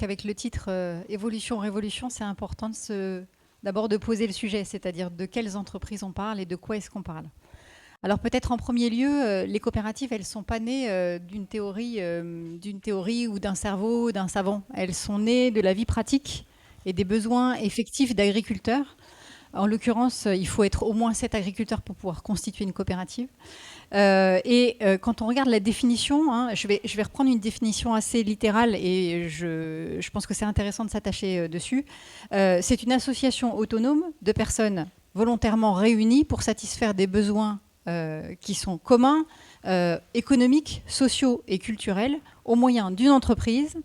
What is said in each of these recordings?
qu'avec le titre Évolution, Révolution, c'est important d'abord de poser le sujet, c'est-à-dire de quelles entreprises on parle et de quoi est-ce qu'on parle. Alors peut-être en premier lieu, les coopératives, elles ne sont pas nées d'une théorie ou d'un cerveau, d'un savant. Elles sont nées de la vie pratique et des besoins effectifs d'agriculteurs. En l'occurrence, il faut être au moins 7 agriculteurs pour pouvoir constituer une coopérative. Quand on regarde la définition, hein, je vais reprendre une définition assez littérale et je pense que c'est intéressant de s'attacher dessus. C'est une association autonome de personnes volontairement réunies pour satisfaire des besoins qui sont communs, économiques, sociaux et culturels, au moyen d'une entreprise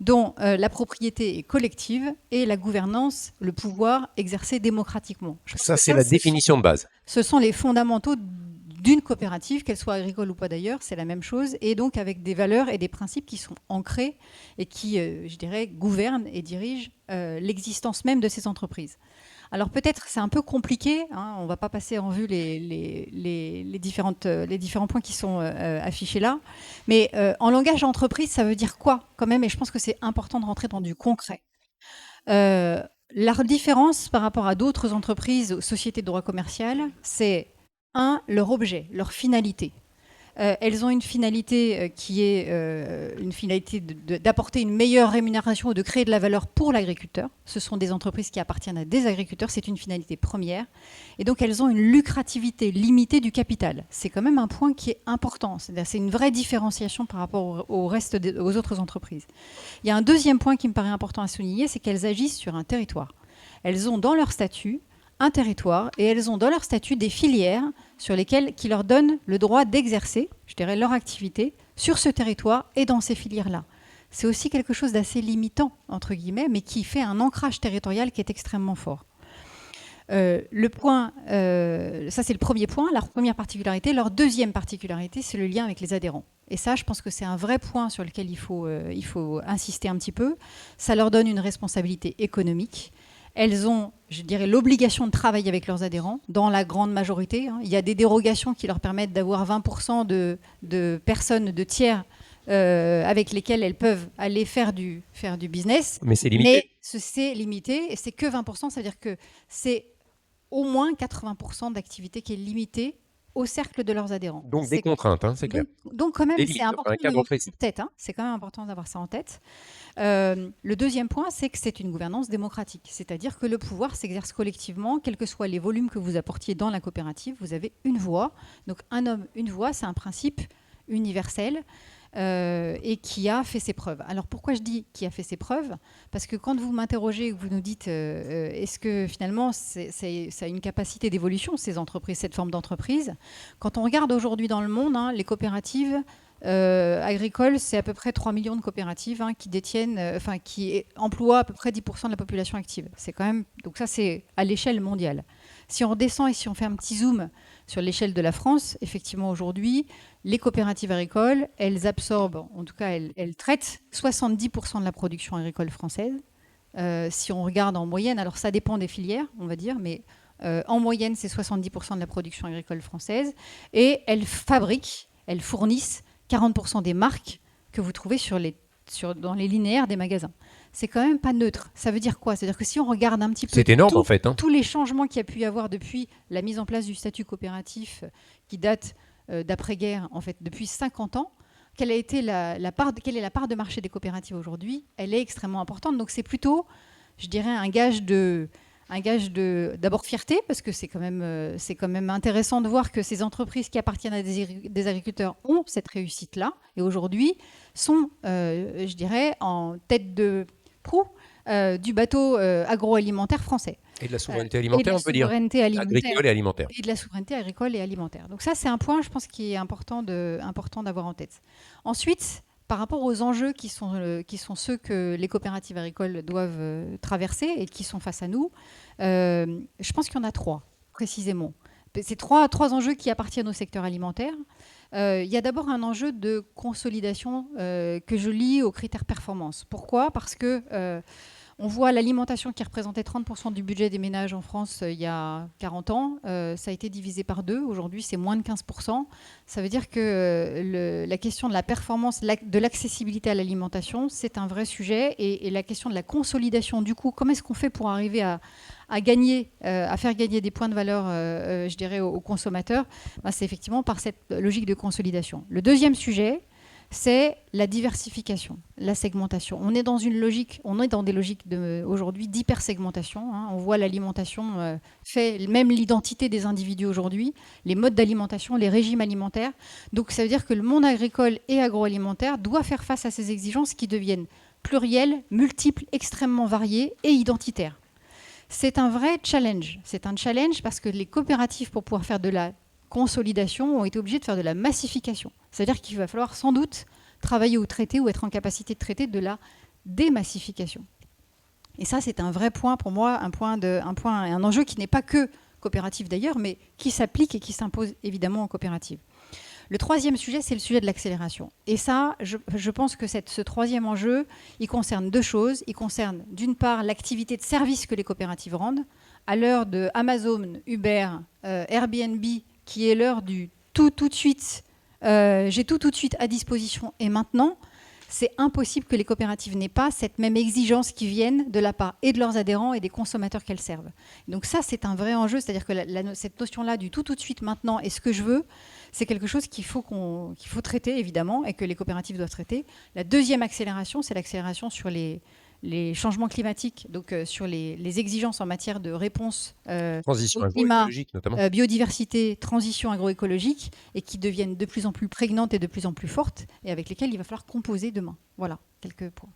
dont la propriété est collective et la gouvernance, le pouvoir exercé démocratiquement. Je pense Ça, que c'est la définition de base. ce sont les fondamentaux d'une coopérative, qu'elle soit agricole ou pas d'ailleurs, c'est la même chose, et donc avec des valeurs et des principes qui sont ancrés et qui, je dirais, gouvernent et dirigent l'existence même de ces entreprises. Alors peut-être c'est un peu compliqué, hein, on ne va pas passer en vue les différents points qui sont affichés là, mais en langage entreprise, ça veut dire quoi quand même? Et je pense que c'est important de rentrer dans du concret. La différence par rapport à d'autres entreprises, sociétés de droit commercial, c'est leur objet, leur finalité. Elles ont une finalité qui est une finalité d'apporter une meilleure rémunération ou de créer de la valeur pour l'agriculteur. Ce sont des entreprises qui appartiennent à des agriculteurs, c'est une finalité première. Et donc elles ont une lucrativité limitée du capital. C'est quand même un point qui est important. C'est une vraie différenciation par rapport aux autres entreprises. Il y a un deuxième point qui me paraît important à souligner, c'est qu'elles agissent sur un territoire. Elles ont dans leur statut un territoire et elles ont dans leur statut des filières qui leur donnent le droit d'exercer, je dirais, leur activité sur ce territoire et dans ces filières-là. C'est aussi quelque chose d'assez limitant, entre guillemets, mais qui fait un ancrage territorial qui est extrêmement fort. Ça, c'est le premier point, la première particularité. Leur deuxième particularité, c'est le lien avec les adhérents. Et ça, je pense que c'est un vrai point sur lequel il faut insister un petit peu. Ça leur donne une responsabilité économique. Elles ont, je dirais, l'obligation de travailler avec leurs adhérents, dans la grande majorité. Il y a des dérogations qui leur permettent d'avoir 20% de personnes, de tiers, avec lesquelles elles peuvent aller faire du business. Mais c'est limité. Mais c'est limité, et c'est que 20%, ça veut dire que c'est au moins 80% d'activité qui est limitée au cercle de leurs adhérents. Donc des contraintes, hein, c'est clair. Donc quand même, Des c'est limites, important un cadre de précis. tête. C'est quand même important d'avoir ça en tête. Le deuxième point, c'est que c'est une gouvernance démocratique. C'est-à-dire que le pouvoir s'exerce collectivement, quels que soient les volumes que vous apportiez dans la coopérative, vous avez une voix. Donc un homme, une voix, c'est un principe universel. Et qui a fait ses preuves. Alors pourquoi je dis qui a fait ses preuves? Parce que quand vous m'interrogez et que vous nous dites est-ce que finalement ça a une capacité d'évolution, ces entreprises, cette forme d'entreprise, quand on regarde aujourd'hui dans le monde, hein, les coopératives agricoles, c'est à peu près 3 millions de coopératives qui détiennent, qui emploient à peu près 10% de la population active. C'est quand même, donc ça c'est à l'échelle mondiale. Si on redescend et si on fait un petit zoom sur l'échelle de la France, effectivement aujourd'hui, les coopératives agricoles, elles absorbent, en tout cas elles traitent 70% de la production agricole française. Si on regarde en moyenne, alors ça dépend des filières, on va dire, mais en moyenne c'est 70% de la production agricole française. Et elles fabriquent, elles fournissent 40% des marques que vous trouvez dans les linéaires des magasins. C'est quand même pas neutre. Ça veut dire quoi? C'est-à-dire que si on regarde un petit peu C'est énorme en fait. tous les changements qu'il y a pu y avoir depuis la mise en place du statut coopératif qui date d'après-guerre, en fait, depuis 50 ans, quelle est la part de marché des coopératives aujourd'hui? Elle est extrêmement importante. Donc c'est plutôt, je dirais, un gage d'abord fierté, parce que c'est quand même intéressant de voir que ces entreprises qui appartiennent à des agriculteurs ont cette réussite-là, et aujourd'hui sont, je dirais, en tête de proue du bateau agroalimentaire français. Et de la souveraineté alimentaire, on peut dire. Agricole et alimentaire. Et de la souveraineté agricole et alimentaire. Donc ça, c'est un point, je pense, qui est important d'avoir en tête. Ensuite, par rapport aux enjeux qui sont ceux que les coopératives agricoles doivent traverser et qui sont face à nous, je pense qu'il y en a 3, précisément. C'est trois enjeux qui appartiennent au secteur alimentaire. Il y a d'abord un enjeu de consolidation que je lie aux critères performance. Pourquoi? Parce que On voit l'alimentation qui représentait 30% du budget des ménages en France il y a 40 ans. Ça a été divisé par 2. Aujourd'hui, c'est moins de 15%. Ça veut dire que la question de la performance, de l'accessibilité à l'alimentation, c'est un vrai sujet. Et la question de la consolidation, du coup, comment est-ce qu'on fait pour arriver à faire gagner des points de valeur, je dirais, aux consommateurs, c'est effectivement par cette logique de consolidation. Le deuxième sujet, c'est la diversification, la segmentation. On est dans des logiques aujourd'hui d'hypersegmentation. On voit l'alimentation fait même l'identité des individus aujourd'hui, les modes d'alimentation, les régimes alimentaires. Donc ça veut dire que le monde agricole et agroalimentaire doit faire face à ces exigences qui deviennent plurielles, multiples, extrêmement variées et identitaires. C'est un vrai challenge. C'est un challenge parce que les coopératives, pour pouvoir faire de la consolidation, ont été obligées de faire de la massification. C'est-à-dire qu'il va falloir sans doute travailler ou traiter ou être en capacité de traiter de la démassification. Et ça, c'est un vrai point pour moi, un enjeu qui n'est pas que coopératif d'ailleurs, mais qui s'applique et qui s'impose évidemment en coopérative. Le troisième sujet, c'est le sujet de l'accélération. Et ça, je pense que ce troisième enjeu, il concerne 2 choses. Il concerne d'une part l'activité de service que les coopératives rendent. À l'heure de Amazon, Uber, Airbnb, qui est l'heure du tout de suite, j'ai tout de suite à disposition et maintenant, c'est impossible que les coopératives n'aient pas cette même exigence qui vienne de la part et de leurs adhérents et des consommateurs qu'elles servent. Donc ça, c'est un vrai enjeu, c'est-à-dire que cette notion-là du tout de suite maintenant et ce que je veux, c'est quelque chose qu'il faut traiter évidemment et que les coopératives doivent traiter. La deuxième accélération, c'est l'accélération sur les changements climatiques, donc sur les exigences en matière de réponse transition au climat, agroécologique notamment. Biodiversité, transition agroécologique, et qui deviennent de plus en plus prégnantes et de plus en plus fortes, et avec lesquelles il va falloir composer demain. Voilà, quelques points.